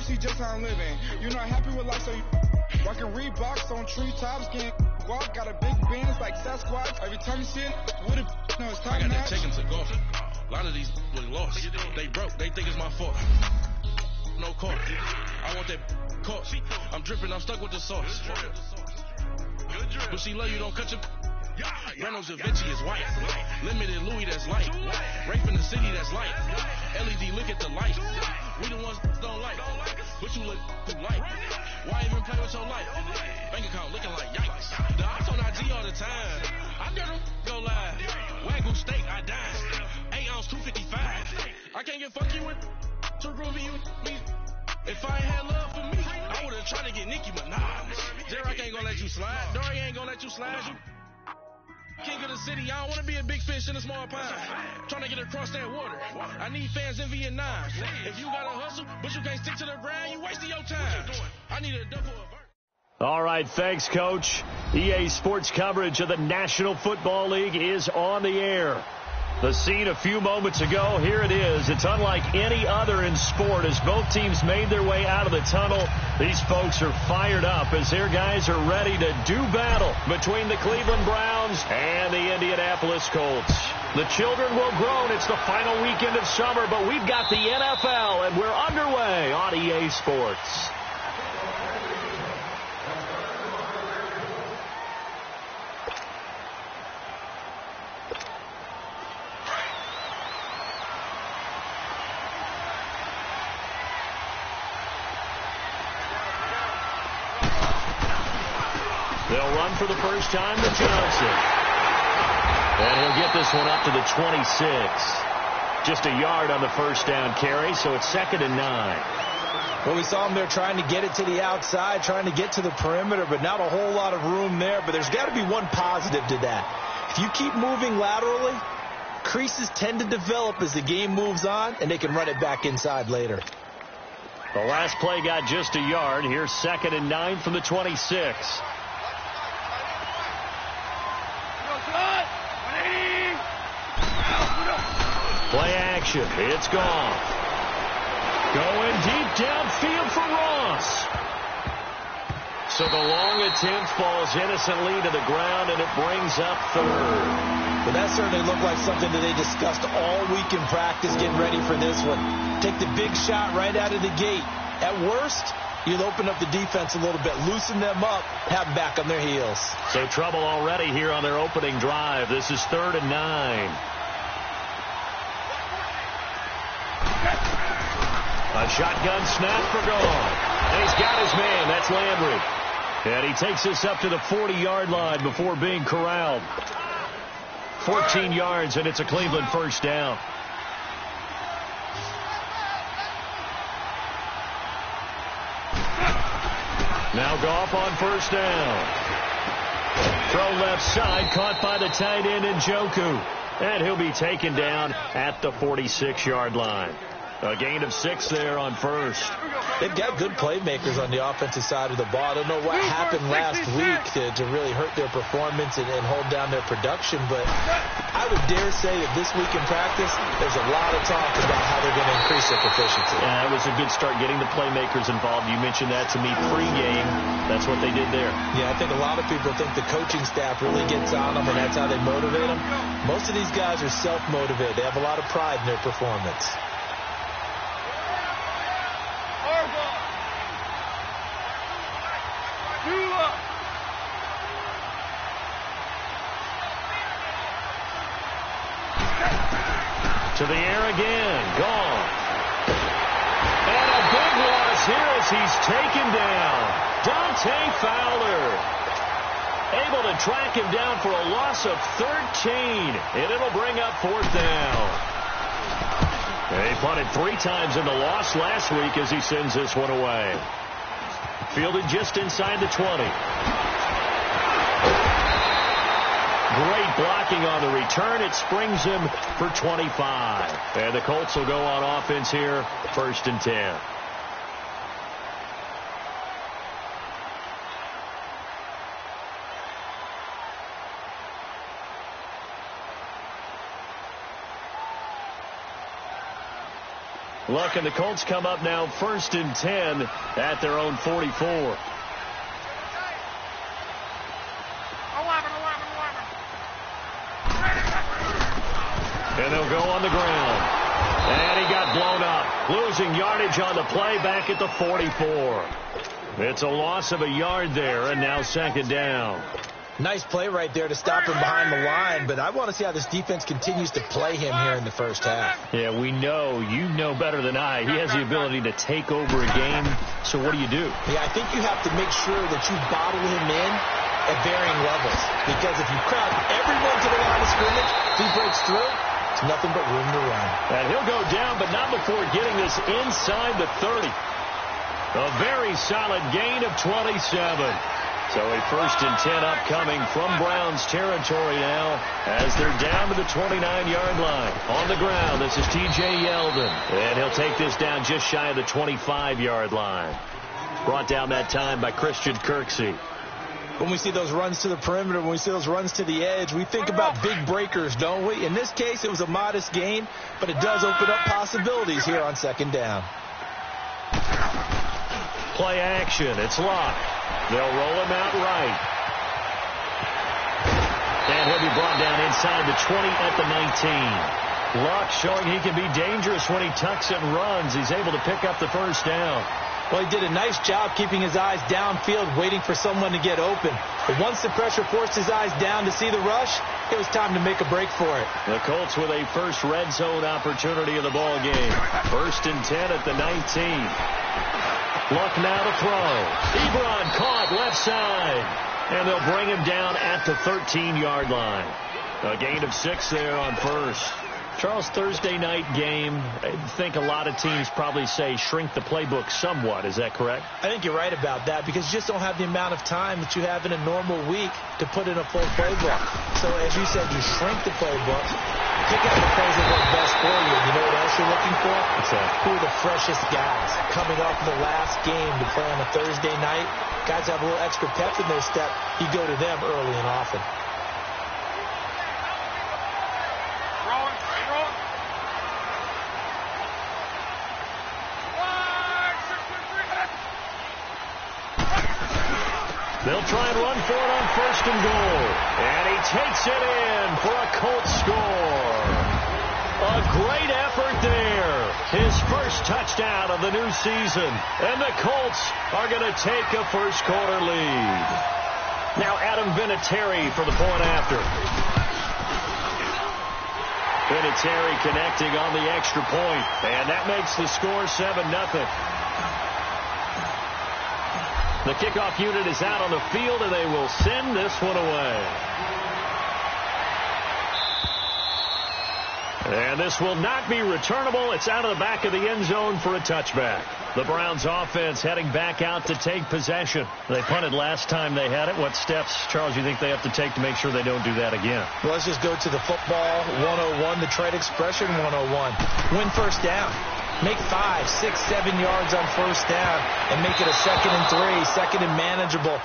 you see just how I'm living. You're not happy with life, so you rockin' Reeboks on treetops, getting walk, got a big Benz like Sasquatch. Every time you see it, what if no, it's time. I got that taken to golf. A lot of these was lost. They broke. They think it's my fault. No car. I want that caught. I'm dripping. I'm stuck with the sauce. But she love you. Don't cut your. Reynolds Da Vinci is white. Limited Louis that's light. Rape in the city that's light. LED look at the light. We the ones don't like. But you look too light. Why even play with your life? Bank account looking like yikes. The ops on IG all the time. I never go live. Wagyu steak, I died. 8 ounce 255. I can't get fuck you with to groovy you me. If I ain't had love for me, I would've tried to get Nicki Minaj. Derek ain't gonna let you slide. Dory ain't gonna let you slide. You king of the city, I don't wanna be a big fish in a small pond. Trying to get across that water. I need fans in Vietnam. If you gotta hustle, but you can't stick to the ground, you wasting your time. I need a double avert. All right, thanks, Coach. EA Sports coverage of the National Football League is on the air. The scene a few moments ago, here it is. It's unlike any other in sport as both teams made their way out of the tunnel. These folks are fired up as their guys are ready to do battle between the Cleveland Browns and the Indianapolis Colts. The children will groan. It's the final weekend of summer, but we've got the NFL, and we're underway on EA Sports. They'll run for the first time to Johnson. And he'll get this one up to the 26. Just a yard on the first down carry, so it's 2nd and 9. Well, we saw him there trying to get it to the outside, trying to get to the perimeter, but not a whole lot of room there. But there's got to be one positive to that. If you keep moving laterally, creases tend to develop as the game moves on, and they can run it back inside later. The last play got just a yard. Here's 2nd and 9 from the 26. Play action. It's gone. Going deep downfield for Ross. So the long attempt falls innocently to the ground, and it brings up 3rd. But that certainly looked like something that they discussed all week in practice, getting ready for this one. Take the big shot right out of the gate. At worst, you'll open up the defense a little bit, loosen them up, have them back on their heels. So trouble already here on their opening drive. This is 3rd and 9. A shotgun snap for gone. And he's got his man. That's Landry. And he takes this up to the 40-yard line before being corralled. 14 yards, and it's a Cleveland first down. Now Goff on first down. Throw left side, caught by the tight end Njoku. And he'll be taken down at the 46-yard line. A gain of 6 there on first. They've got good playmakers on the offensive side of the ball. I don't know what happened last week to really hurt their performance and hold down their production, but I would dare say that this week in practice, there's a lot of talk about how they're going to increase their proficiency. Yeah, it was a good start getting the playmakers involved. You mentioned that to me pregame. That's what they did there. Yeah, I think a lot of people think the coaching staff really gets on them, and that's how they motivate them. Most of these guys are self-motivated. They have a lot of pride in their performance. To the air again. Gone. And a big loss here as he's taken down. Dante Fowler. Able to track him down for a loss of 13. And it'll bring up 4th down. He punted 3 times in the loss last week as he sends this one away. Fielded just inside the 20. Great blocking on the return. It springs him for 25. And the Colts will go on offense here, 1st and 10. Look, and the Colts come up now 1st and 10 at their own 44. And they'll go on the ground. And he got blown up. Losing yardage on the play back at the 44. It's a loss of a yard there, and now 2nd down. Nice play right there to stop him behind the line, but I want to see how this defense continues to play him here in the first half. Yeah, we know. You know better than I. He has the ability to take over a game, so what do? Yeah, I think you have to make sure that you bottle him in at varying levels, because if you crowd everyone to the line of scrimmage, if he breaks through, it's nothing but room to run. And he'll go down, but not before getting this inside the 30. A very solid gain of 27. So a 1st and 10 upcoming from Browns territory now as they're down to the 29-yard line. On the ground, this is T.J. Yeldon. And he'll take this down just shy of the 25-yard line. Brought down that time by Christian Kirksey. When we see those runs to the perimeter, when we see those runs to the edge, we think about big breakers, don't we? In this case, it was a modest gain, but it does open up possibilities here on 2nd down. Play action. It's Luck. They'll roll him out right. And he'll be brought down inside the 20 at the 19. Luck showing he can be dangerous when he tucks and runs. He's able to pick up the 1st down. Well, he did a nice job keeping his eyes downfield, waiting for someone to get open. But once the pressure forced his eyes down to see the rush, it was time to make a break for it. The Colts with a first red zone opportunity of the ball game. 1st and 10 at the 19. Luck now to throw. Ebron caught left side. And they'll bring him down at the 13-yard line. A gain of 6 there on 1st. Charles, Thursday night game, I think a lot of teams probably say shrink the playbook somewhat. Is that correct? I think you're right about that because you just don't have the amount of time that you have in a normal week to put in a full playbook. So, as you said, you shrink the playbook, pick out the plays that work best for you. You know what else you're looking for? What's that? Who are the freshest guys coming off the last game to play on a Thursday night? Guys have a little extra pep in their step. You go to them early and often. They'll try and run for it on 1st and goal. And he takes it in for a Colts score. A great effort there. His first touchdown of the new season. And the Colts are going to take a first-quarter lead. Now Adam Vinatieri for the point after. Vinatieri connecting on the extra point. And that makes the score 7-0. The kickoff unit is out on the field, and they will send this one away. And this will not be returnable. It's out of the back of the end zone for a touchback. The Browns offense heading back out to take possession. They punted last time they had it. What steps, Charles, you think they have to take to make sure they don't do that again? Well, let's just go to the football 101, the trade expression 101. Win 1st down. Make 5, 6, 7 yards on 1st down and make it a 2nd and 3, 2nd and manageable.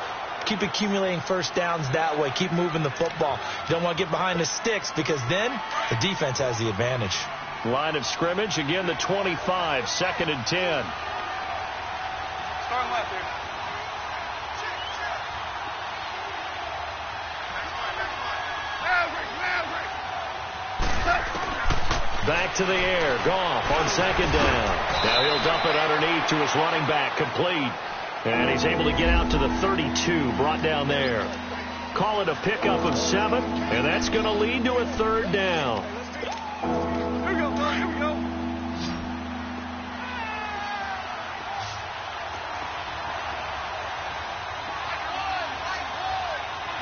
Keep accumulating 1st downs that way. Keep moving the football. You don't want to get behind the sticks because then the defense has the advantage. Line of scrimmage, again the 25, 2nd and 10. Starting left here. Back to the air. Goff on 2nd down. Now he'll dump it underneath to his running back. Complete. And he's able to get out to the 32. Brought down there. Call it a pickup of 7. And that's going to lead to a 3rd down. Here we go, bro. Here we go.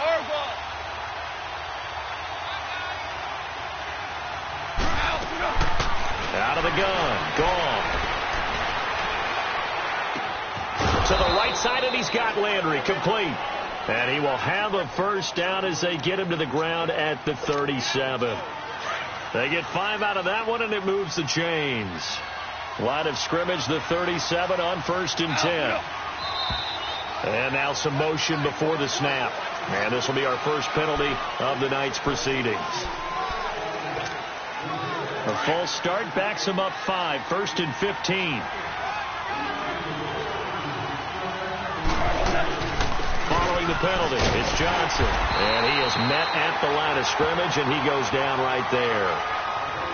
Hard ball. Out of the gun. Gone. To the right side, and he's got Landry. Complete. And he will have a 1st down as they get him to the ground at the 37. They get 5 out of that one, and it moves the chains. Line of scrimmage, the 37 on 1st and 10. And now some motion before the snap. And this will be our first penalty of the night's proceedings. A A false start backs him up 5, 1st and 15. Following the penalty, it's Johnson. And he is met at the line of scrimmage, and he goes down right there.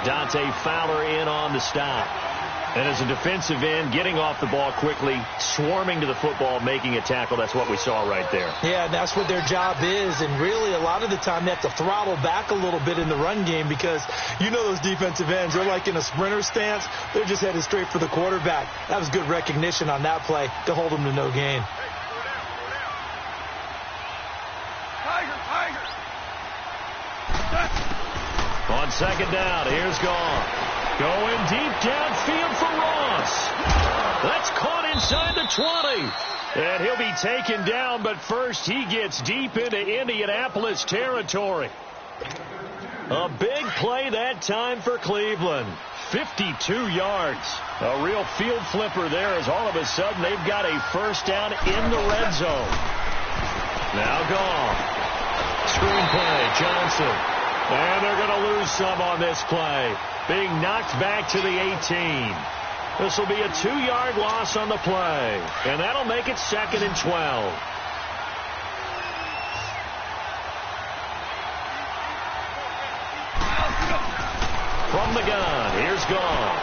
Dante Fowler in on the stop. And as a defensive end, getting off the ball quickly, swarming to the football, making a tackle, that's what we saw right there. Yeah, and that's what their job is. And really, a lot of the time, they have to throttle back a little bit in the run game because you know those defensive ends, they're like in a sprinter stance. They're just headed straight for the quarterback. That was good recognition on that play to hold them to no gain. On second down, here's Goff. Going deep downfield for Ross. That's caught inside the 20. And he'll be taken down, but first he gets deep into Indianapolis territory. A big play that time for Cleveland. 52 yards. A real field flipper there as all of a sudden they've got a first down in the red zone. Now Goff. Screen play, Johnson. And they're going to lose some on this play. Being knocked back to the 18. This will be a 2-yard loss on the play. And that'll make it 2nd and 12. From the gun, here's Goff.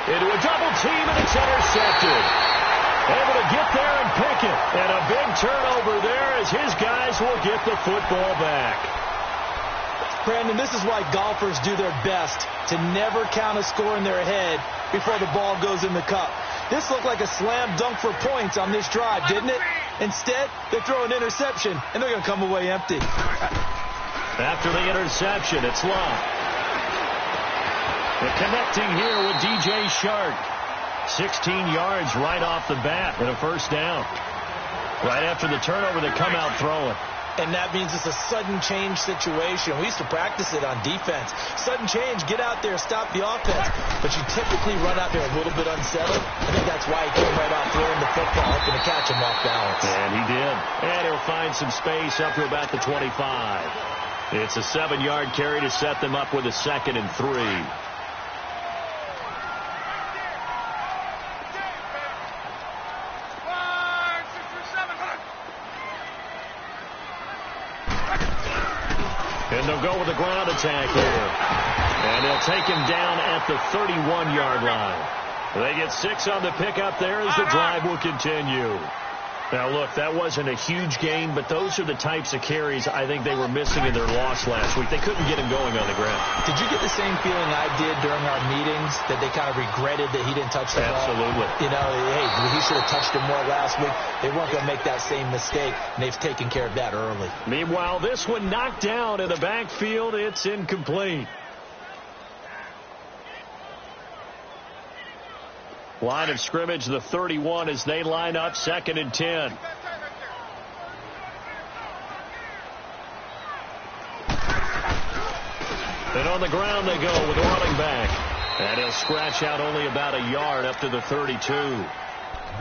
Into a double team, and it's intercepted. Able to get there and pick it. And a big turnover there as his guys will get the football back. Brandon, this is why golfers do their best to never count a score in their head before the ball goes in the cup. This looked like a slam dunk for points on this drive, didn't it? Instead, they throw an interception, and they're going to come away empty. After the interception, it's Love. The connecting here with DJ Shark. 16 yards right off the bat and a first down. Right after the turnover, they come out throwing. And that means it's a sudden change situation. We used to practice it on defense. Sudden change, get out there, stop the offense. But you typically run out there a little bit unsettled. I think that's why he came right off throwing the football, hoping to catch him off balance. And he did. And he'll find some space up to about the 25. It's a 7-yard carry to set them up with a 2nd and 3. And they'll go with a ground attack here. And they'll take him down at the 31-yard line. They get 6 on the pickup there as the drive will continue. Now, look, that wasn't a huge gain, but those are the types of carries I think they were missing in their loss last week. They couldn't get him going on the ground. Did you get the same feeling I did during our meetings, that they kind of regretted that he didn't touch the ball? Absolutely. You know, hey, he should have touched him more last week. They weren't going to make that same mistake, and they've taken care of that early. Meanwhile, this one knocked down in the backfield. It's incomplete. Line of scrimmage, the 31 as they line up, 2nd and 10. And on the ground they go with a running back. And he'll scratch out only about a yard up to the 32.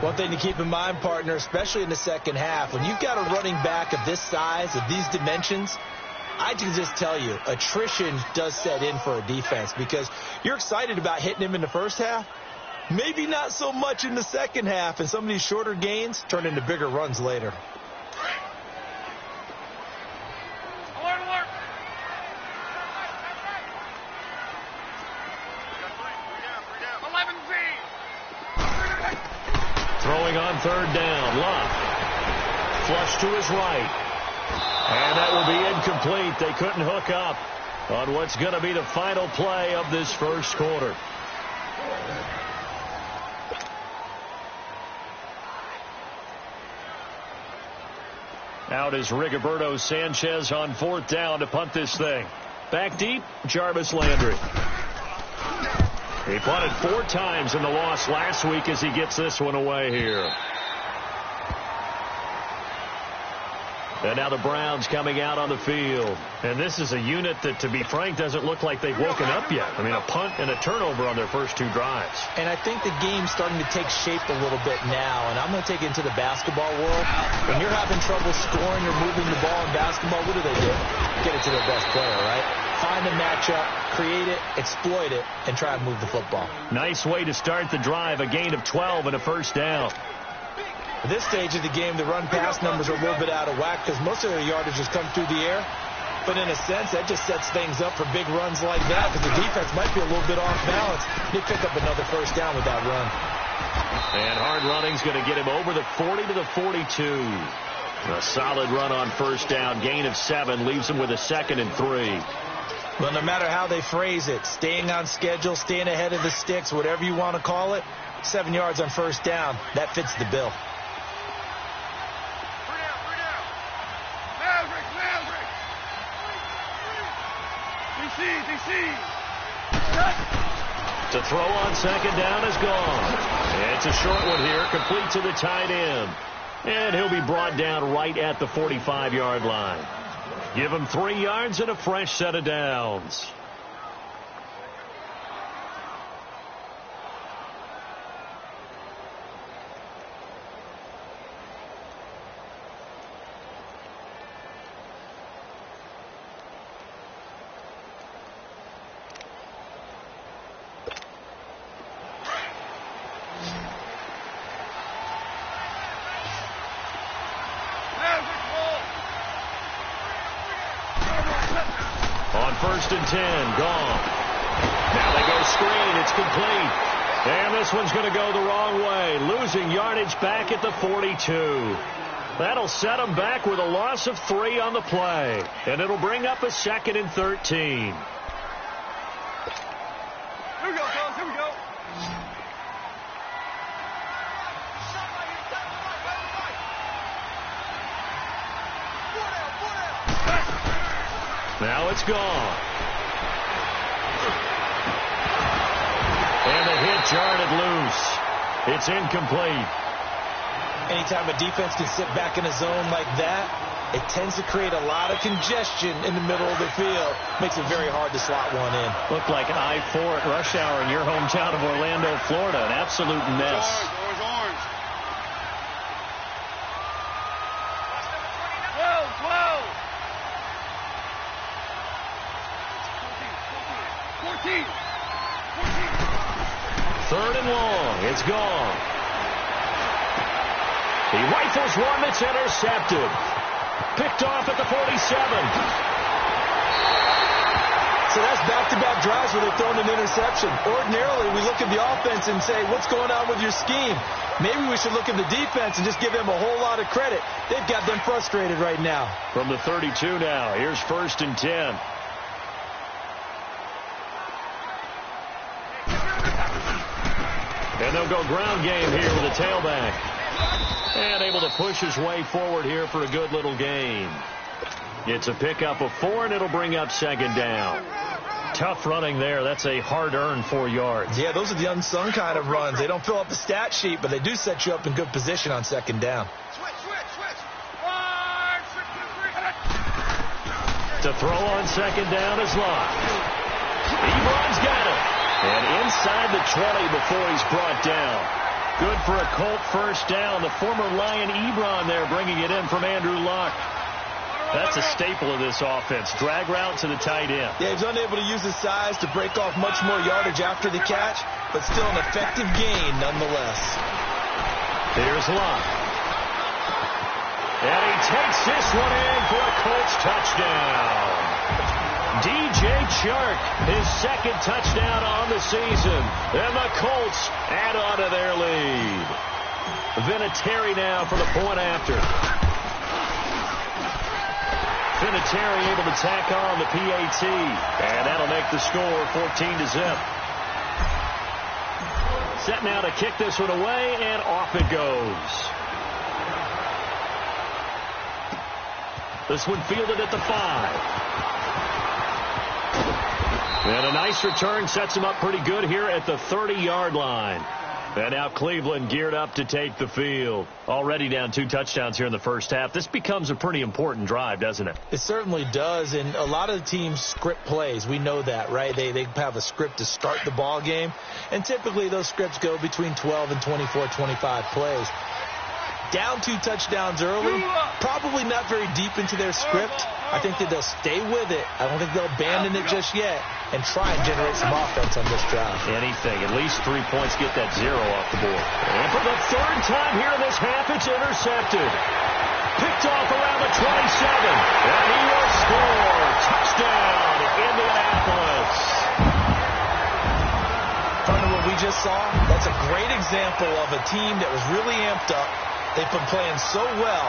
One thing to keep in mind, partner, especially in the second half, when you've got a running back of this size, of these dimensions, I can just tell you, attrition does set in for a defense because you're excited about hitting him in the first half. Maybe not so much in the second half, and some of these shorter gains turn into bigger runs later. Alert, alert. Throwing on 3rd down, Love. Flush to his right. And that will be incomplete. They couldn't hook up on what's going to be the final play of this first quarter. Out is Rigoberto Sanchez on 4th down to punt this thing. Back deep, Jarvis Landry. He punted 4 times in the loss last week as he gets this one away here. And now the Browns coming out on the field. And this is a unit that, to be frank, doesn't look like they've woken up yet. I mean, a punt and a turnover on their first 2 drives. And I think the game's starting to take shape a little bit now. And I'm going to take it into the basketball world. When you're having trouble scoring or moving the ball in basketball, what do? Get it to their best player, right? find the matchup, create it, exploit it, and try to move the football. Nice way to start the drive, a gain of 12 and a first down. At this stage of the game, the run-pass numbers are a little bit out of whack because most of their yardage has come through the air. But in a sense, that just sets things up for big runs like that because the defense might be a little bit off balance. They pick up another first down with that run. And hard running's going to get him over the 40 to the 42. A solid run on first down. Gain of 7 leaves him with a 2nd and 3. Well, no matter how they phrase it, staying on schedule, staying ahead of the sticks, whatever you want to call it, 7 yards on first down, that fits the bill. To throw on second down is gone. It's a short one here, complete to the tight end. And he'll be brought down right at the 45-yard line. Give him 3 yards and a fresh set of downs. On 1st and 10, gone. Now they go screen. It's complete. And this one's going to go the wrong way, losing yardage back at the 42. That'll set them back with a loss of 3 on the play. And it'll bring up a 2nd and 13. Here we go, fellas. Here we go. Now it's gone. And the hit jarred loose. It's incomplete. Anytime a defense can sit back in a zone like that, it tends to create a lot of congestion in the middle of the field. Makes it very hard to slot one in. Looked like I-4 at rush hour in your hometown of Orlando, Florida. An absolute mess. Orange. 14. 3rd and long. It's gone. He rifles one that's intercepted. Picked off at the 47. So that's back-to-back drives where they've thrown an interception. Ordinarily, we look at the offense and say, what's going on with your scheme? Maybe we should look at the defense and just give them a whole lot of credit. They've got them frustrated right now. From the 32 now, here's 1st and 10. And they'll go ground game here with a tailback. And able to push his way forward here for a good little gain. It's a pickup of 4, and it'll bring up 2nd down. Tough running there. That's a hard-earned 4 yards. Yeah, those are the unsung kind of runs. They don't fill up the stat sheet, but they do set you up in good position on 2nd down. To throw on 2nd down is locked. Ebron's got it. And inside the 20 before he's brought down. Good for a Colt first down. The former Lion Ebron there bringing it in from Andrew Luck. That's a staple of this offense. Drag route to the tight end. Yeah, he's unable to use his size to break off much more yardage after the catch, but still an effective gain nonetheless. Here's Luck. And he takes this one in for a Colts touchdown. DJ Chark, his 2nd touchdown on the season. And the Colts add on to their lead. Vinatieri now for the point after. Vinatieri able to tack on the PAT. And that'll make the score 14-0. Set now to kick this one away, and off it goes. This one fielded at the 5. And a nice return sets him up pretty good here at the 30-yard line. And now Cleveland geared up to take the field. Already down 2 touchdowns here in the first half. This becomes a pretty important drive, doesn't it? It certainly does, and a lot of the teams script plays. We know that, right? They have a script to start the ball game, and typically those scripts go between 12 and 24, 25 plays. down 2 touchdowns early, probably not very deep into their script. I think that they'll stay with it. I don't think they'll abandon it just yet and try and generate some offense on this drive. Anything. At least 3 points, get that 0 off the board. And for the 3rd time here in this half, it's intercepted. Picked off around the 27. And he will score. Touchdown, Indianapolis. From what we just saw, that's a great example of a team that was really amped up. They've been playing so well,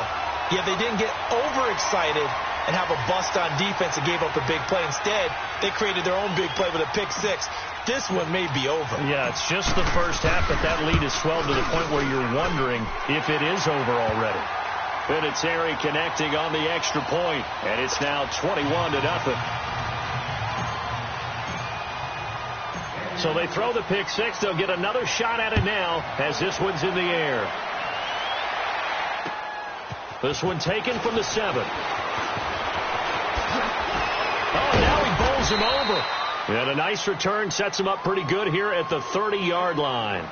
yet they didn't get overexcited and have a bust on defense and gave up a big play. Instead, they created their own big play with a pick-6. This one may be over. Yeah, it's just the first half, but that lead has swelled to the point where you're wondering if it is over already. But it's Harry connecting on the extra point, and it's now 21-0. So they throw the pick-6. They'll get another shot at it now as this one's in the air. This one taken from the 7. Oh, now he bowls him over. And a nice return sets him up pretty good here at the 30-yard line.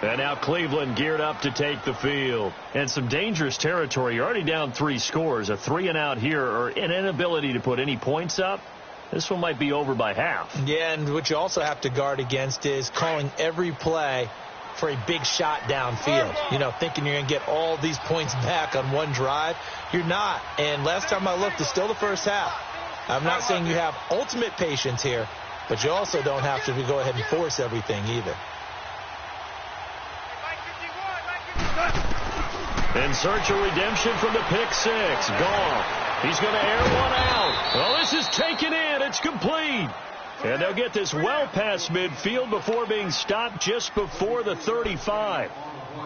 And now Cleveland geared up to take the field. And some dangerous territory. You're already down 3 scores. A 3-and-out here or an inability to put any points up. This one might be over by half. Yeah, and what you also have to guard against is calling every play for a big shot downfield. You know, thinking you're going to get all these points back on one drive. You're not. And last time I looked, it's still the first half. I'm not saying you have ultimate patience here, but you also don't have to go ahead and force everything either. In search of redemption from the pick-6. Gone. He's going to air one out. Well, this is taken in. It's complete. And they'll get this well past midfield before being stopped just before the 35.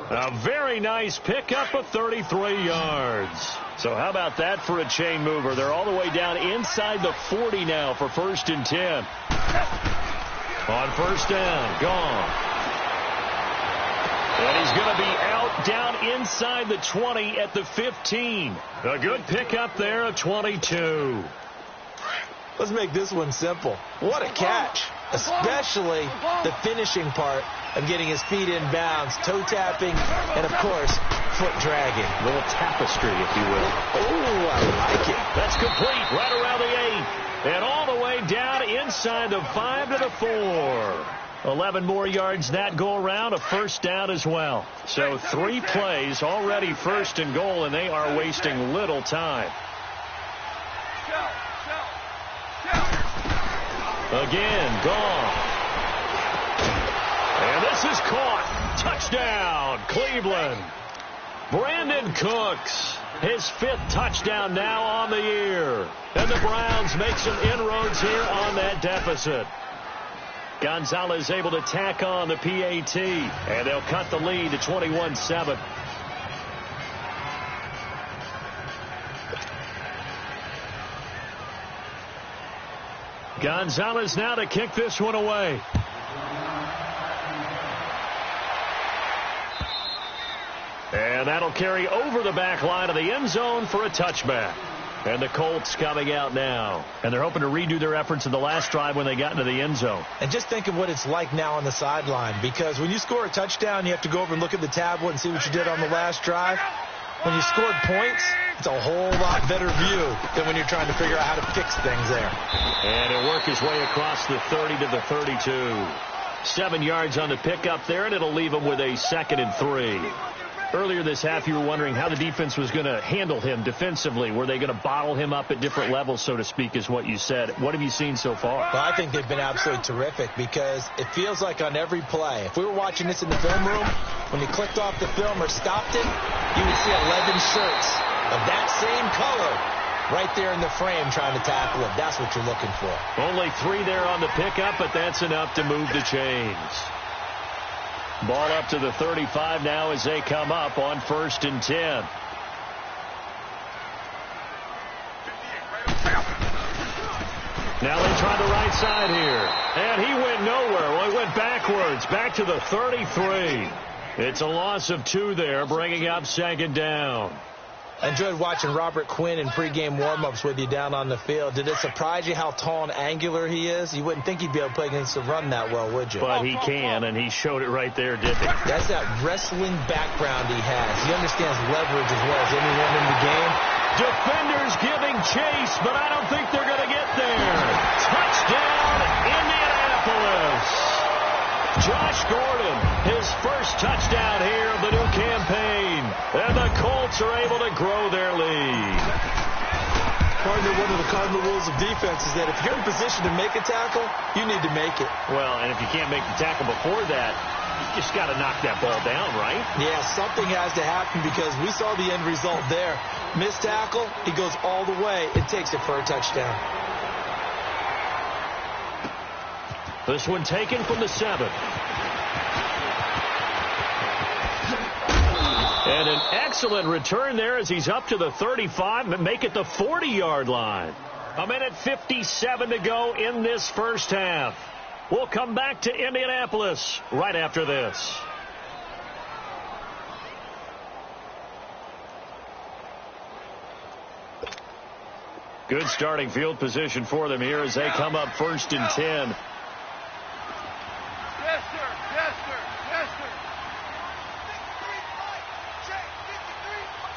A very nice pickup of 33 yards. So how about that for a chain mover? They're all the way down inside the 40 now for 1st and 10. On 1st down, gone. And he's going to be out down inside the 20 at the 15. A good pickup there of 22. Let's make this one simple. What a catch, especially the finishing part of getting his feet in bounds, toe tapping, and, of course, foot dragging. A little tapestry, if you will. Oh, I like it. That's complete right around the 8. And all the way down inside the 5 to the 4. 11 more yards that go around, a 1st down as well. So 3 plays, already 1st and goal, and they are wasting little time. Again, gone. And this is caught. Touchdown, Cleveland. Brandon Cooks, his 5th touchdown now on the year. And the Browns make some inroads here on that deficit. Gonzalez able to tack on the PAT, and they'll cut the lead to 21-7. Gonzalez now to kick this one away. And that'll carry over the back line of the end zone for a touchback. And the Colts coming out now. And they're hoping to redo their efforts in the last drive when they got into the end zone. And just think of what it's like now on the sideline. Because when you score a touchdown, you have to go over and look at the tablet and see what you did on the last drive. When you scored points, it's a whole lot better view than when you're trying to figure out how to fix things there. And he'll work his way across the 30 to the 32. 7 yards on the pickup there, and it'll leave him with a 2nd and 3. Earlier this half, you were wondering how the defense was going to handle him defensively. Were they going to bottle him up at different levels, so to speak, is what you said. What have you seen so far? Well, I think they've been absolutely terrific because it feels like on every play, if we were watching this in the film room, when you clicked off the film or stopped it, you would see 11 shirts of that same color right there in the frame trying to tackle him. That's what you're looking for. Only 3 there on the pickup, but that's enough to move the chains. Ball up to the 35 now as they come up on 1st and 10. Now they try the right side here. And he went nowhere. Well, he went backwards, back to the 33. It's a loss of 2 there, bringing up 2nd down. I enjoyed watching Robert Quinn in pregame warm-ups with you down on the field. Did it surprise you how tall and angular he is? You wouldn't think he'd be able to play against the run that well, would you? But he can, and he showed it right there, didn't he? That's that wrestling background he has. He understands leverage as well as anyone in the game. Defenders giving chase, but I don't think they're going to get there. Touchdown, Indianapolis. Josh Gordon, his first touchdown here of the new campaign. And the Colts are able to grow their lead. Partner, one of the cardinal rules of defense is that if you're in position to make a tackle, you need to make it. Well, and if you can't make the tackle before that, you just got to knock that ball down, right? Yeah, something has to happen because we saw the end result there. Missed tackle, he goes all the way. It takes it for a touchdown. This one taken from the 7. And an excellent return there as he's up to the 35 and make it the 40-yard line. 1:57 to go in this first half. We'll come back to Indianapolis right after this. Good starting field position for them here as they come up 1st and 10. Yes, sir. Yes, sir. Yes, sir.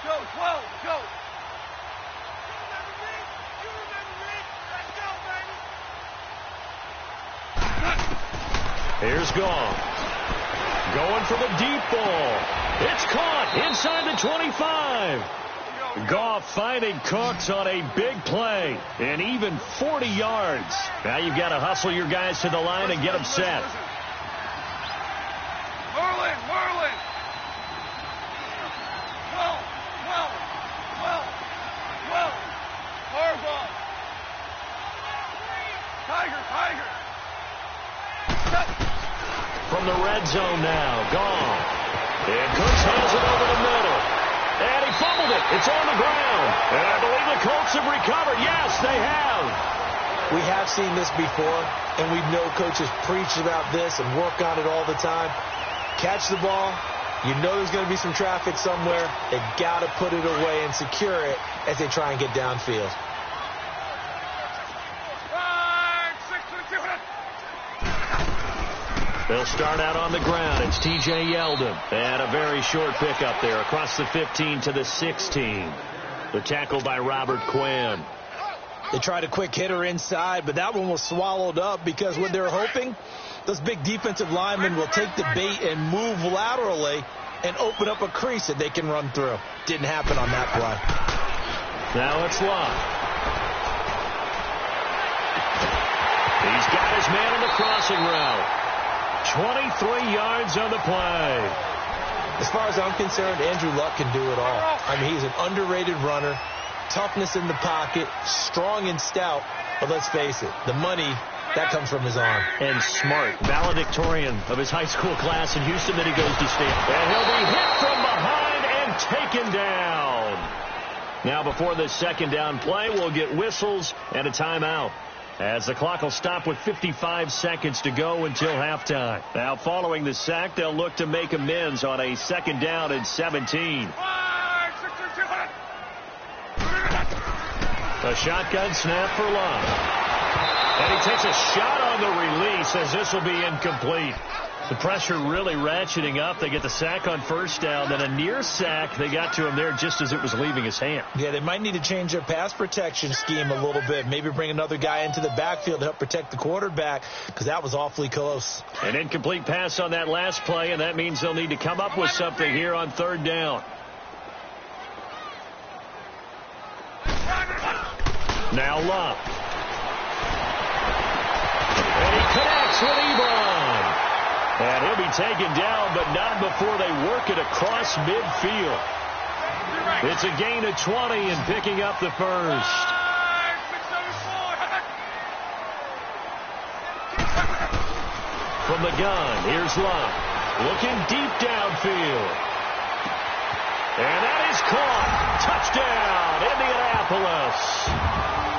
Go, 12, go. You remember me? Let's go, baby. Here's Goff. Going for the deep ball. It's caught inside the 25. Goff finding Cooks on a big play. And even 40 yards. Now you've got to hustle your guys to the line and get them set. Merlin. Well. Harbaugh. Tiger. From the red zone now. Goff. And Cooks hands it over the middle. And he fumbled it. It's on the ground. And I believe the Colts have recovered. Yes, they have. We have seen this before, and we know coaches preach about this and work on it all the time. Catch the ball. You know there's going to be some traffic somewhere. They got to put it away and secure it as they try and get downfield. They'll start out on the ground. It's T.J. Yeldon. And a very short pickup there across the 15 to the 16. The tackle by Robert Quinn. They tried a quick hitter inside, but that one was swallowed up because what they're hoping, those big defensive linemen will take the bait and move laterally and open up a crease that they can run through. Didn't happen on that play. Now it's Locke. He's got his man on the crossing route. 23 yards on the play. As far as I'm concerned, Andrew Luck can do it all. I mean, he's an underrated runner. Toughness in the pocket, strong and stout. But let's face it, the money, that comes from his arm. And smart. Valedictorian of his high school class in Houston that he goes to Stanford. And he'll be hit from behind and taken down. Now before the second down play, we'll get whistles and a timeout. As the clock will stop with 55 seconds to go until halftime. Now following the sack, they'll look to make amends on a 2nd down and 17. A shotgun snap for Love. And he takes a shot on the release as this will be incomplete. The pressure really ratcheting up. They get the sack on 1st down, then a near sack. They got to him there just as it was leaving his hand. Yeah, they might need to change their pass protection scheme a little bit. Maybe bring another guy into the backfield to help protect the quarterback because that was awfully close. An incomplete pass on that last play, and that means they'll need to come up with something here on 3rd down. Now Love. And he connects with Ebron. And he'll be taken down, but not before they work it across midfield. It's a gain of 20 and picking up the first. From the gun, here's Love. Looking deep downfield. And that is caught. Touchdown, Indianapolis.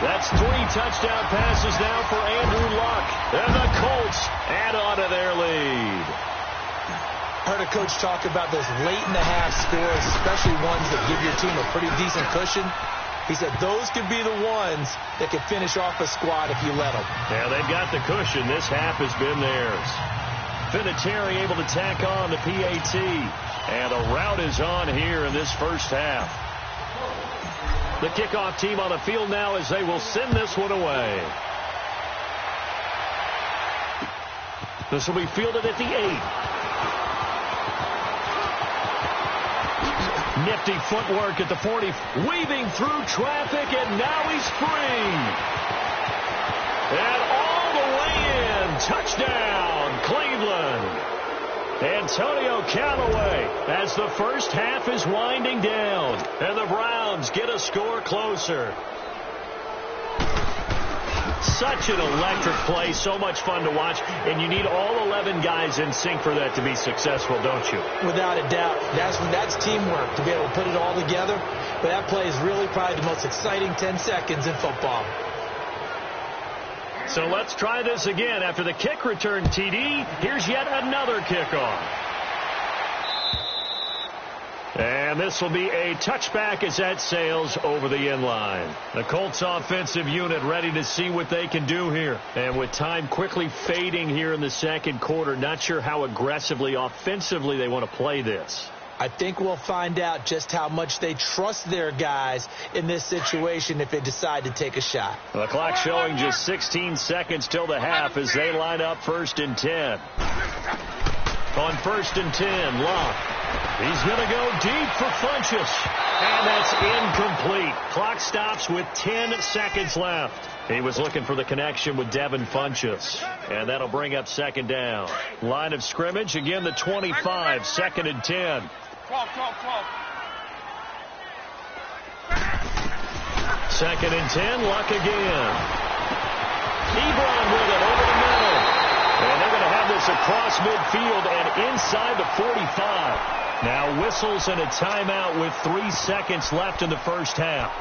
That's 3 touchdown passes now for Andrew Luck. And the Colts add on to their lead. I heard a coach talk about those late-in-the-half scores, especially ones that give your team a pretty decent cushion. He said those could be the ones that could finish off a squad if you let them. Yeah, they've got the cushion. This half has been theirs. Vinatieri able to tack on the PAT. And a rout is on here in this first half. The kickoff team on the field now as they will send this one away. This will be fielded at the 8. Nifty footwork at the 40, weaving through traffic, and now he's free. And all the way in, touchdown, Cleveland. Antonio Callaway as the first half is winding down, and the Browns get a score closer. Such an electric play, so much fun to watch, and you need all 11 guys in sync for that to be successful, don't you? Without a doubt. That's teamwork to be able to put it all together. But that play is really probably the most exciting 10 seconds in football. So let's try this again. After the kick return TD, here's yet another kickoff. And this will be a touchback as that sails over the end line. The Colts offensive unit ready to see what they can do here. And with time quickly fading here in the second quarter, not sure how aggressively, offensively they want to play this. I think we'll find out just how much they trust their guys in this situation if they decide to take a shot. The clock showing just 16 seconds till the half as they line up 1st and 10. On 1st and 10, Locke. He's going to go deep for Funchess. And that's incomplete. Clock stops with 10 seconds left. He was looking for the connection with Devin Funchess. And that'll bring up 2nd down. Line of scrimmage, again the 25, 2nd and 10. 12. 2nd and 10, Luck again. Ebron with it over the middle. And they're going to have this across midfield and inside the 45. Now whistles and a timeout with 3 seconds left in the first half.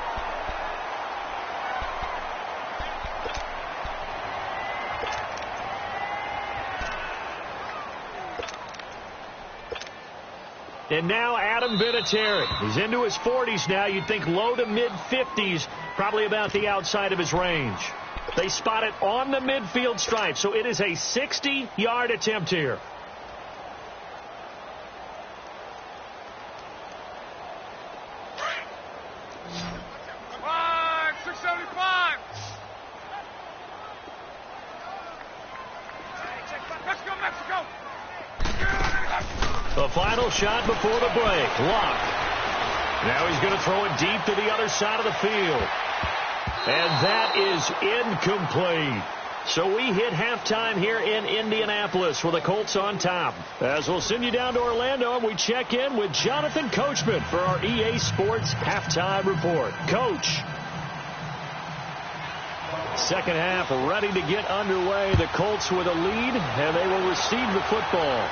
And now Adam Vinatieri. He's into his 40s now. You'd think low to mid-50s, probably about the outside of his range. They spot it on the midfield stripe, so it is a 60-yard attempt here. The final shot before the break. Luck. Now he's going to throw it deep to the other side of the field. And that is incomplete. So we hit halftime here in Indianapolis with the Colts on top. As we'll send you down to Orlando, and we check in with Jonathan Coachman for our EA Sports Halftime Report. Coach. Second half ready to get underway. The Colts with a lead, and they will receive the football.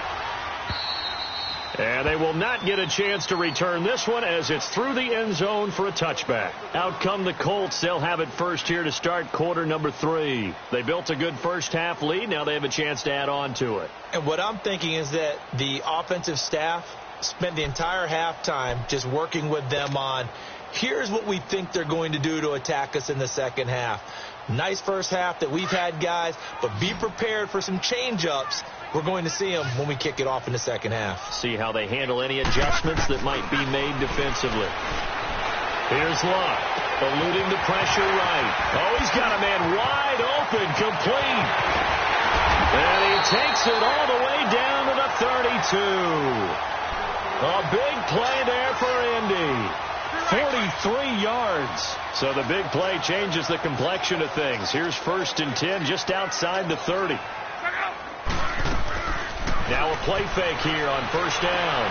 And they will not get a chance to return this one as it's through the end zone for a touchback. Out come the Colts. They'll have it first here to start quarter number 3. They built a good first half lead. Now they have a chance to add on to it. And what I'm thinking is that the offensive staff spent the entire halftime just working with them on, here's what we think they're going to do to attack us in the second half. Nice first half that we've had, guys, but be prepared for some change-ups. We're going to see them when we kick it off in the second half. See how they handle any adjustments that might be made defensively. Here's Locke, eluding the pressure right. Oh, he's got a man wide open, complete. And he takes it all the way down to the 32. A big play there for Indy. 43 yards. So the big play changes the complexion of things. Here's 1st and 10 just outside the 30. Now a play fake here on 1st down.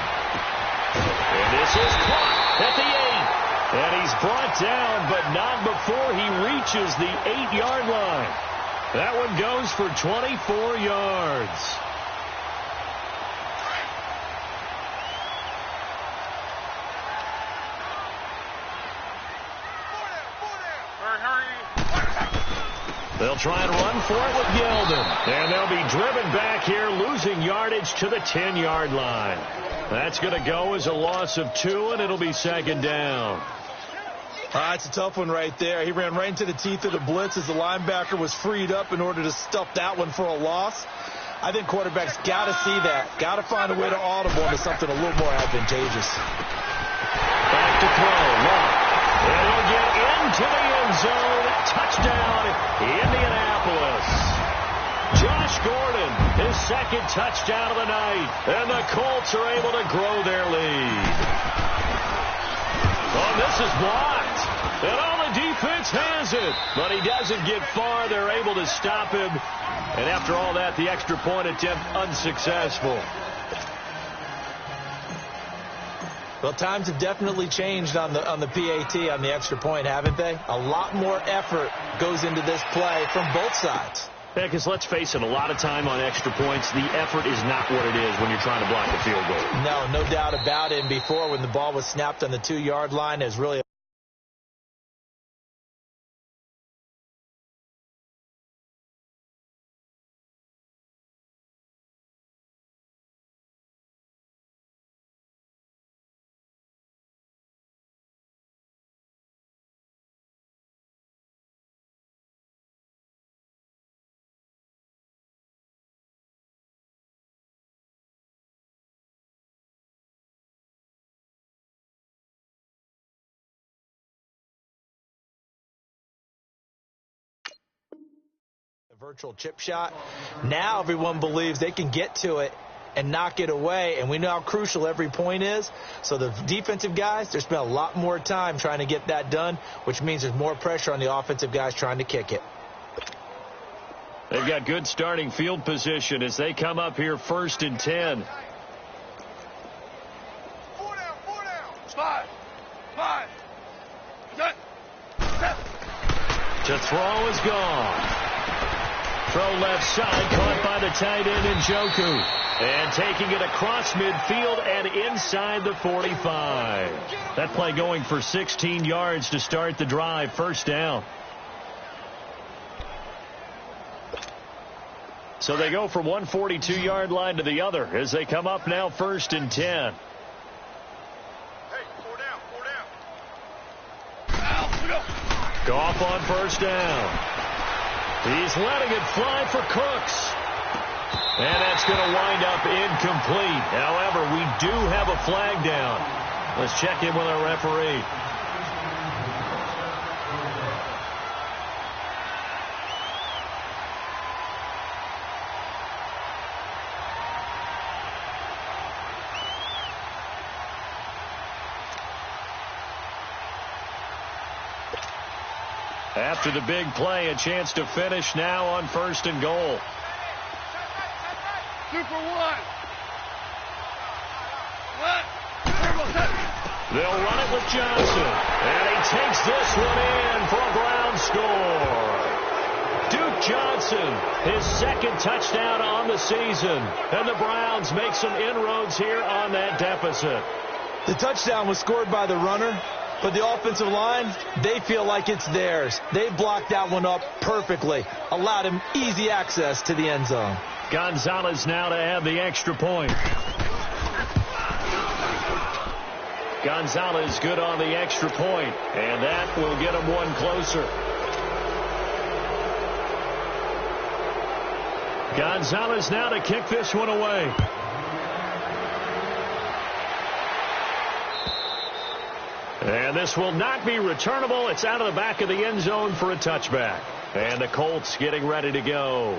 And this is caught at the 8. And he's brought down, but not before he reaches the 8-yard line. That one goes for 24 yards. They'll try and run for it with Yeldon. And they'll be driven back here, losing yardage to the 10-yard line. That's going to go as a loss of 2, and it'll be second down. It's a tough one right there. He ran right into the teeth of the blitz as the linebacker was freed up in order to stuff that one for a loss. I think quarterbacks got to see that. Got to find a way to audible into something a little more advantageous. Back to throw. Long. And he'll get into the end zone. Touchdown, Indianapolis. Josh Gordon, his second touchdown of the night. And the Colts are able to grow their lead. Oh, this is blocked. And all the defense has it. But he doesn't get far. They're able to stop him. And after all that, the extra point attempt unsuccessful. Well, times have definitely changed on the PAT, on the extra point, haven't they? A lot more effort goes into this play from both sides. Yeah, because let's face it, a lot of time on extra points, the effort is not what it is when you're trying to block a field goal. No doubt about it. And before, when the ball was snapped on the 2-yard line, there's really virtual chip shot. Now everyone believes they can get to it and knock it away, and we know how crucial every point is. So the defensive guys, they spent a lot more time trying to get that done, which means there's more pressure on the offensive guys trying to kick it. They've got good starting field position as they come up here 1st and 10. 4 down. 5. To throw is gone. Throw left side, caught by the tight end Njoku. And taking it across midfield and inside the 45. That play going for 16 yards to start the drive. First down. So they go from one 42-yard line to the other as they come up now 1st and 10. Goff on first down. He's letting it fly for Cooks. And that's going to wind up incomplete. However, we do have a flag down. Let's check in with our referee. After the big play, a chance to finish now on 1st and goal. 2 for 1. They'll run it with Johnson. And he takes this one in for a Brown score. Duke Johnson, his second touchdown on the season. And the Browns make some inroads here on that deficit. The touchdown was scored by the runner. But the offensive line, they feel like it's theirs. They blocked that one up perfectly. Allowed him easy access to the end zone. Gonzalez now to have the extra point. Gonzalez good on the extra point. And that will get him one closer. Gonzalez now to kick this one away. And this will not be returnable. It's out of the back of the end zone for a touchback. And the Colts getting ready to go.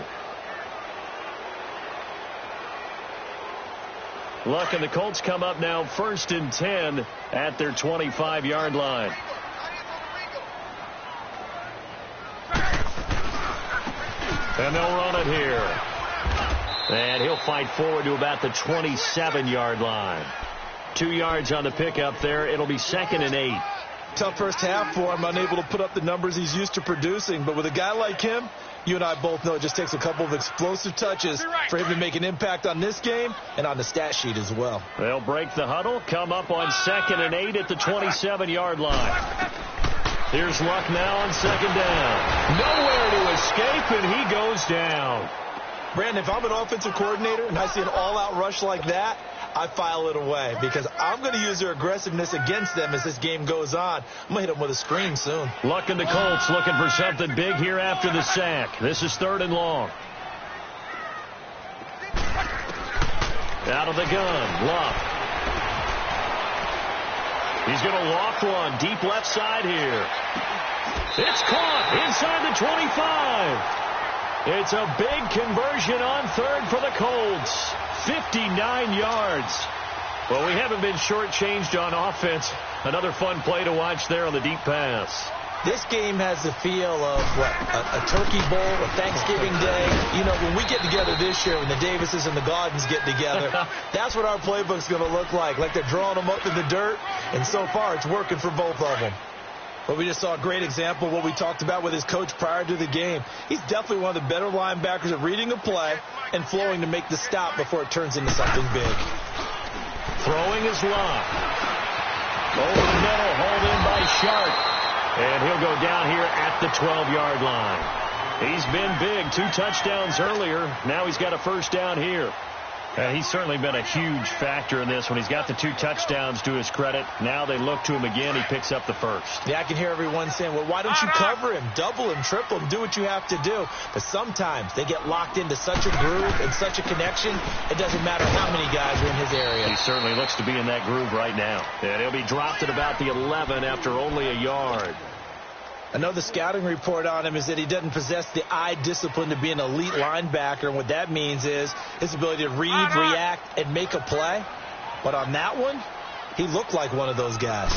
Look, and the Colts come up now 1st and 10 at their 25-yard line. And they'll run it here. And he'll fight forward to about the 27-yard line. 2 yards on the pickup there. It'll be 2nd and 8. Tough first half for him, unable to put up the numbers he's used to producing. But with a guy like him, you and I both know it just takes a couple of explosive touches for him to make an impact on this game and on the stat sheet as well. They'll break the huddle, come up on 2nd and 8 at the 27-yard line. Here's Luck now on second down. Nowhere to escape, and he goes down. Brandon, if I'm an offensive coordinator and I see an all-out rush like that, I file it away because I'm going to use their aggressiveness against them as this game goes on. I'm going to hit them with a screen soon. Luck and the Colts looking for something big here after the sack. This is 3rd and long. Out of the gun, Luck. He's going to loft one deep left side here. It's caught inside the 25. It's a big conversion on 3rd for the Colts. 59 yards. Well, we haven't been shortchanged on offense. Another fun play to watch there on the deep pass. This game has the feel of a turkey bowl, a Thanksgiving Day. You know, when we get together this year, when the Davises and the Gaudens get together, that's what our playbook's going to look like they're drawing them up in the dirt, and so far it's working for both of them. But we just saw a great example of what we talked about with his coach prior to the game. He's definitely one of the better linebackers at reading a play and flowing to make the stop before it turns into something big. Throwing is Luck. Over the middle, hauled in by Sharp. And he'll go down here at the 12-yard line. He's been big. 2 touchdowns earlier. Now he's got a first down here. He's certainly been a huge factor in this when he's got the 2 touchdowns to his credit. Now they look to him again. He picks up the first. Yeah, I can hear everyone saying, well, why don't you cover him, double him, triple him, do what you have to do. But sometimes they get locked into such a groove and such a connection, it doesn't matter how many guys are in his area. He certainly looks to be in that groove right now. And he'll be dropped at about the 11 after only a yard. Another scouting report on him is that he doesn't possess the eye discipline to be an elite linebacker. And what that means is his ability to read, react, and make a play. But on that one, he looked like one of those guys.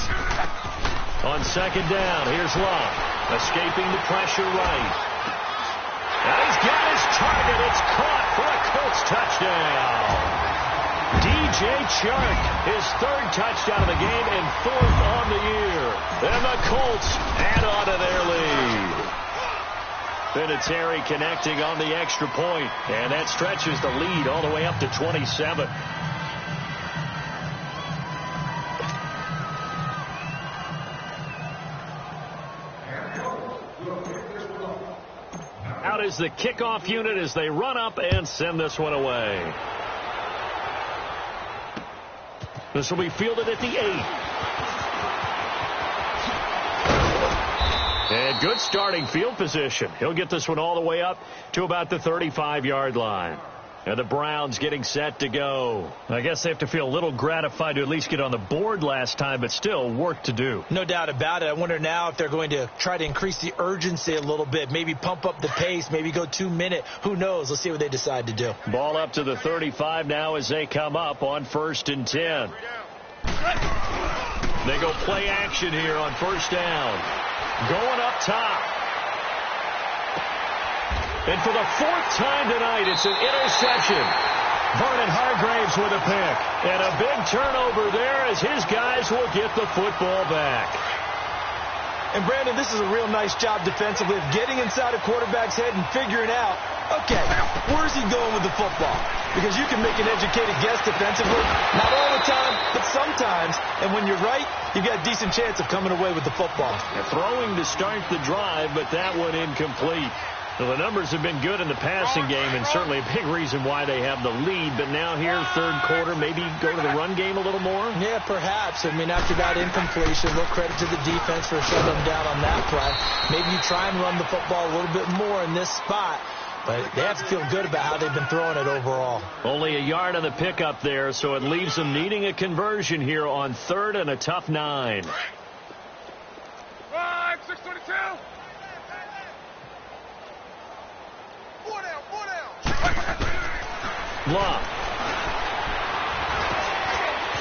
On second down, here's Luck. Escaping the pressure right. Now he's got his target. It's caught for a Colts touchdown. DJ Chark, his 3rd touchdown of the game and 4th on the year. And the Colts add on to their lead. Vinatieri connecting on the extra point, and that stretches the lead all the way up to 27. Out is the kickoff unit as they run up and send this one away. This will be fielded at the 8. And good starting field position. He'll get this one all the way up to about the 35-yard line. And the Browns getting set to go. I guess they have to feel a little gratified to at least get on the board last time, but still work to do. No doubt about it. I wonder now if they're going to try to increase the urgency a little bit, maybe pump up the pace, maybe go 2-minute. Who knows? Let's see what they decide to do. Ball up to the 35 now as they come up on 1st and 10. They go play action here on 1st down. Going up top. And for the 4th time tonight, it's an interception. Vernon Hargraves with a pick. And a big turnover there as his guys will get the football back. And, Brandon, this is a real nice job defensively of getting inside a quarterback's head and figuring out, okay, where's he going with the football? Because you can make an educated guess defensively. Not all the time, but sometimes. And when you're right, you've got a decent chance of coming away with the football. Throwing to start the drive, but that one incomplete. Well, the numbers have been good in the passing game, and certainly a big reason why they have the lead. But now here, 3rd quarter, maybe go to the run game a little more? Yeah, perhaps. I mean, after that incompletion, a little credit to the defense for shutting them down on that play. Maybe you try and run the football a little bit more in this spot. But they have to feel good about how they've been throwing it overall. Only a yard on the pickup there, so it leaves them needing a conversion here on 3rd and a tough 9. 6:22. Luck.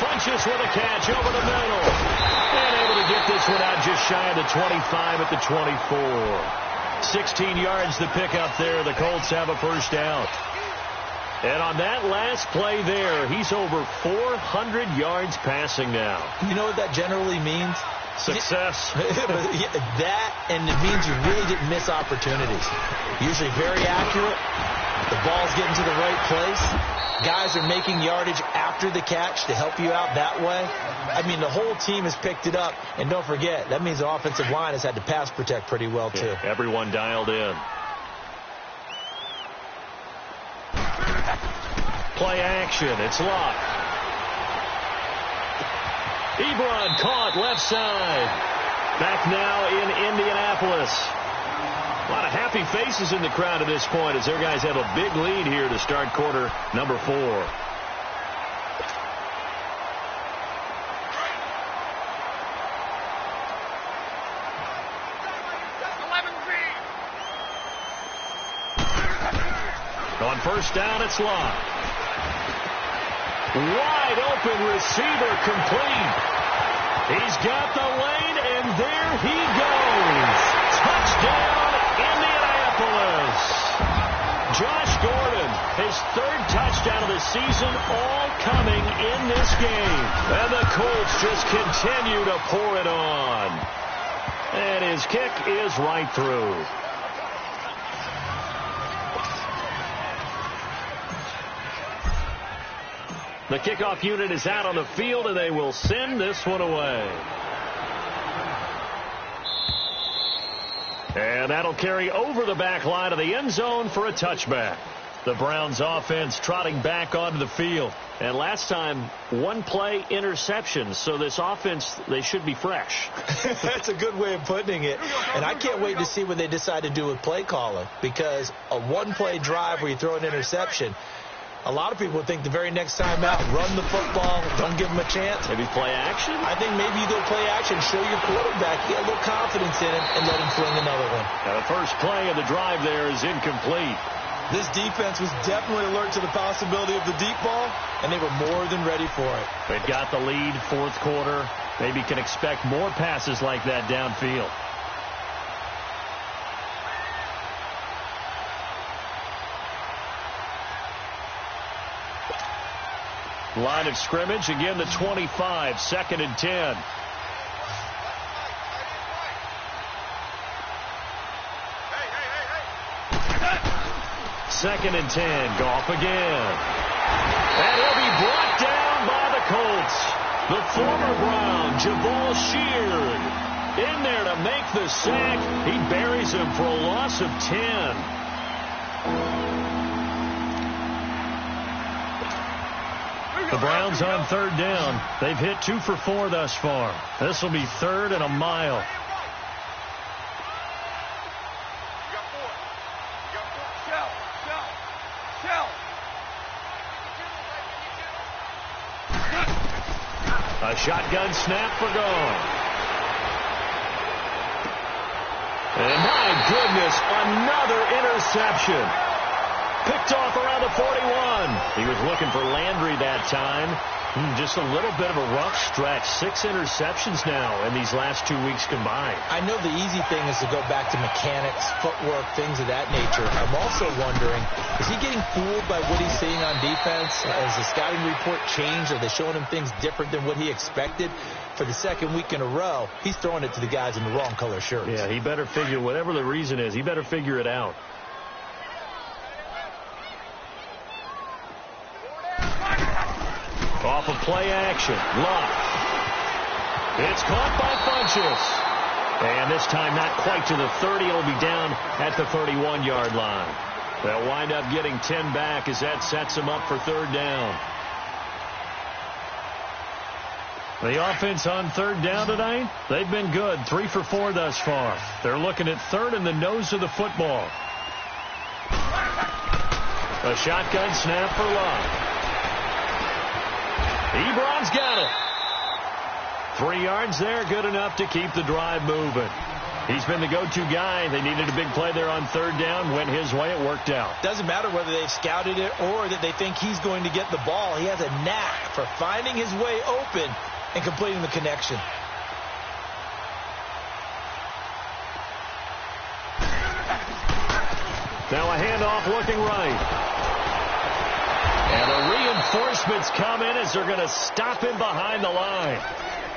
Funches with a catch over the middle. And able to get this one out just shy of the 25 at the 24. 16 yards to pick up there. The Colts have a first down. And on that last play there, he's over 400 yards passing now. You know what that generally means? Success. That, and it means you really didn't miss opportunities. Usually very accurate. The ball's getting to the right place. Guys are making yardage after the catch to help you out that way. I mean, the whole team has picked it up. And don't forget, that means the offensive line has had to pass protect pretty well, too. Yeah, everyone dialed in. Play action. It's Locke. Ebron caught left side. Back now in Indianapolis. A lot of happy faces in the crowd at this point as their guys have a big lead here to start quarter number 4. On first down, it's Locke. Wide open receiver complete. He's got the lane, and there he goes. Touchdown, Indianapolis. Josh Gordon, his 3rd touchdown of the season, all coming in this game. And the Colts just continue to pour it on. And his kick is right through. The kickoff unit is out on the field, and they will send this one away. And that'll carry over the back line of the end zone for a touchback. The Browns offense trotting back onto the field. And last time, 1 play interception. So this offense, they should be fresh. That's a good way of putting it. And I can't wait to see what they decide to do with play calling. Because a 1-play drive where you throw an interception, a lot of people think the very next time out, run the football, don't give them a chance. Maybe play action? I think maybe you go play action, show your quarterback, get a little confidence in him, and let him fling another one. Now the first play of the drive there is incomplete. This defense was definitely alert to the possibility of the deep ball, and they were more than ready for it. They've got the lead, 4th quarter. Maybe can expect more passes like that downfield. Line of scrimmage, again the 25, 2nd and 10. Second and 10, Goff again. And he'll be brought down by the Colts. The former Brown, Jabal Sheard, in there to make the sack. He buries him for a loss of 10. The Browns on 3rd down. They've hit 2 for 4 thus far. This will be 3rd and a mile. A shotgun snap for Goff. And my goodness, another interception. Picked off around the 41. He was looking for Landry that time. Just a little bit of a rough stretch. 6 interceptions now in these last 2 weeks combined. I know the easy thing is to go back to mechanics, footwork, things of that nature. I'm also wondering, is he getting fooled by what he's seeing on defense? Has the scouting report changed? Are they showing him things different than what he expected? For the 2nd week in a row, he's throwing it to the guys in the wrong color shirts. Yeah, he better figure, whatever the reason is, he better figure it out. Off of play action. Locke. It's caught by Funchess. And this time not quite to the 30. It'll be down at the 31-yard line. They'll wind up getting 10 back as that sets them up for 3rd down. The offense on 3rd down tonight, they've been good. 3 for 4 thus far. They're looking at 3rd in the nose of the football. A shotgun snap for Locke. Ebron's got it. 3 yards there, good enough to keep the drive moving. He's been the go-to guy. They needed a big play there on 3rd down. Went his way. It worked out. Doesn't matter whether they've scouted it or that they think he's going to get the ball. He has a knack for finding his way open and completing the connection. Now a handoff looking right. And the reinforcements come in as they're going to stop him behind the line.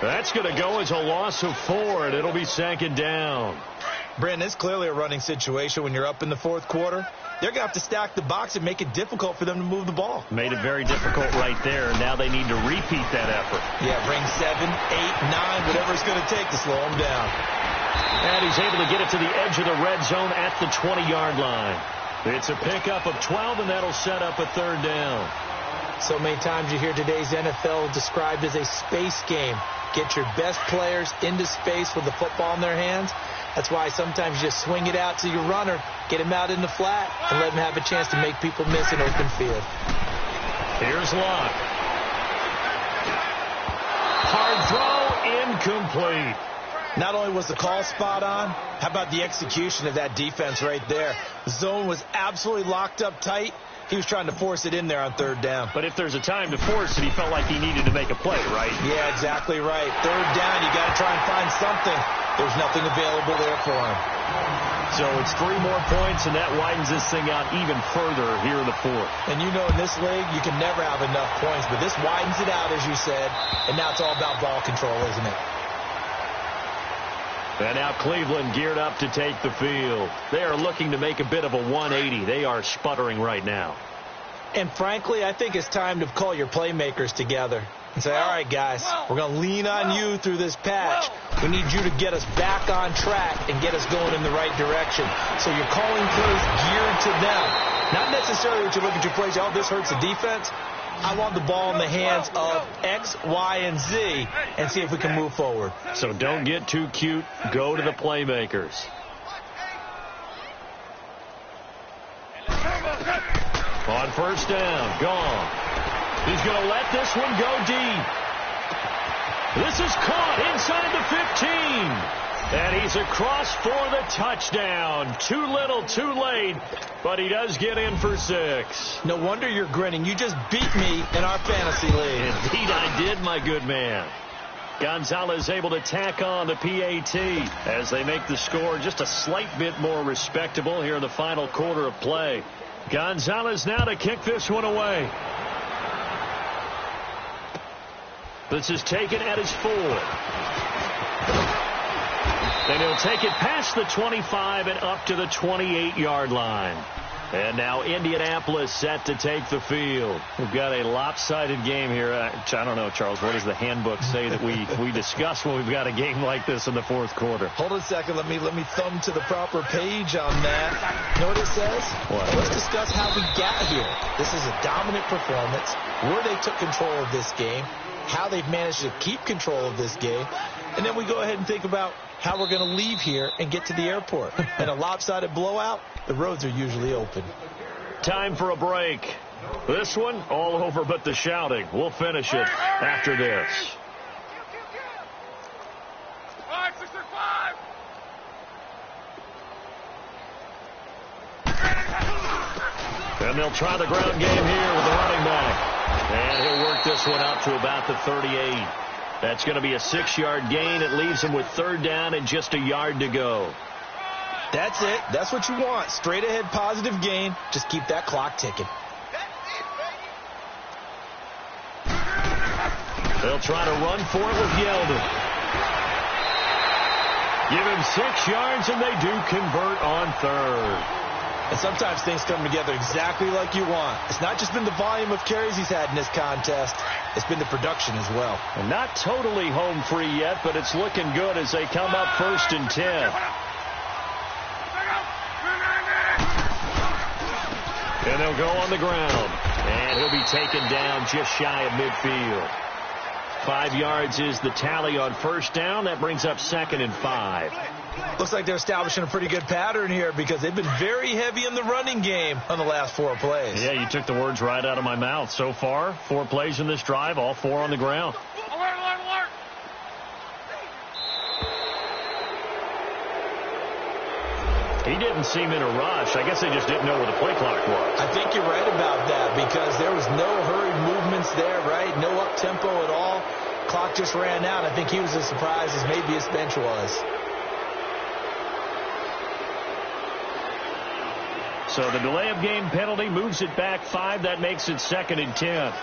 That's going to go as a loss of 4, and it'll be 2nd down. Brandon, it's clearly a running situation when you're up in the 4th quarter. They're going to have to stack the box and make it difficult for them to move the ball. Made it very difficult right there. Now they need to repeat that effort. Yeah, bring 7, 8, 9, whatever it's going to take to slow them down. And he's able to get it to the edge of the red zone at the 20-yard line. It's a pickup of 12, and that'll set up a 3rd down. So many times you hear today's NFL described as a space game. Get your best players into space with the football in their hands. That's why sometimes you just swing it out to your runner, get him out in the flat, and let him have a chance to make people miss an open field. Here's Locke. Hard throw, incomplete. Not only was the call spot on, how about the execution of that defense right there? The zone was absolutely locked up tight. He was trying to force it in there on 3rd down. But if there's a time to force it, he felt like he needed to make a play, right? Yeah, exactly right. 3rd down, you got to try and find something. There's nothing available there for him. So it's 3 more points, and that widens this thing out even further here in the 4th. And you know in this league, you can never have enough points, but this widens it out, as you said, and now it's all about ball control, isn't it? And now Cleveland geared up to take the field. They are looking to make a bit of a 180. They are sputtering right now. And frankly, I think it's time to call your playmakers together and say, all right, guys, we're going to lean on you through this patch. We need you to get us back on track and get us going in the right direction. So you're calling plays geared to them. Not necessarily that you look at your plays, oh, this hurts the defense. I want the ball in the hands of X, Y, and Z and see if we can move forward. So don't get too cute. Go to the playmakers. On 1st down, gone. He's going to let this one go deep. This is caught inside the 15. And he's across for the touchdown. Too little, too late, but he does get in for 6. No wonder you're grinning. You just beat me in our fantasy league. Indeed I did, my good man. Gonzalez able to tack on the PAT as they make the score just a slight bit more respectable here in the final quarter of play. Gonzalez now to kick this one away. This is taken at his 4. And he'll take it past the 25 and up to the 28-yard line. And now Indianapolis set to take the field. We've got a lopsided game here. I don't know, Charles, what does the handbook say that we discuss when we've got a game like this in the 4th quarter? Hold on a second. Let me thumb to the proper page on that. You know what it says? What? Let's discuss how we got here. This is a dominant performance, where they took control of this game, how they've managed to keep control of this game, and then we go ahead and think about how we're going to leave here and get to the airport. In a lopsided blowout, the roads are usually open. Time for a break. This one, all over but the shouting. We'll finish it after this. And they'll try the ground game here with the running back. And he'll work this one out to about the 38. That's going to be a 6-yard gain. It leaves him with 3rd down and just a yard to go. That's it. That's what you want. Straight ahead positive gain. Just keep that clock ticking. They'll try to run for it with Yeldon. Give him 6 yards, and they do convert on 3rd. And sometimes things come together exactly like you want. It's not just been the volume of carries he's had in this contest. It's been the production as well. And not totally home free yet, but it's looking good as they come up 1st and 10. And they'll go on the ground. And he'll be taken down just shy of midfield. 5 yards is the tally on 1st down. That brings up 2nd and 5. Looks like they're establishing a pretty good pattern here because they've been very heavy in the running game on the last 4 plays. Yeah, you took the words right out of my mouth. So far, 4 plays in this drive, all 4 on the ground. Alert! He didn't seem in a rush. I guess they just didn't know where the play clock was. I think you're right about that because there was no hurried movements there, right? No up-tempo at all. Clock just ran out. I think he was as surprised as maybe his bench was. So the delay of game penalty moves it back 5. That makes it 2nd and 10.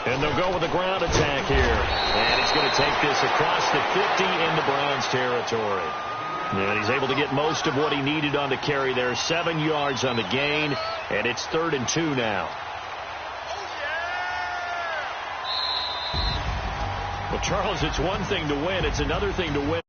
And they'll go with a ground attack here. And he's going to take this across the 50 into Browns territory. And he's able to get most of what he needed on the carry there. 7 yards on the gain. And it's 3rd and 2 now. Well, Charles, it's one thing to win. It's another thing to win.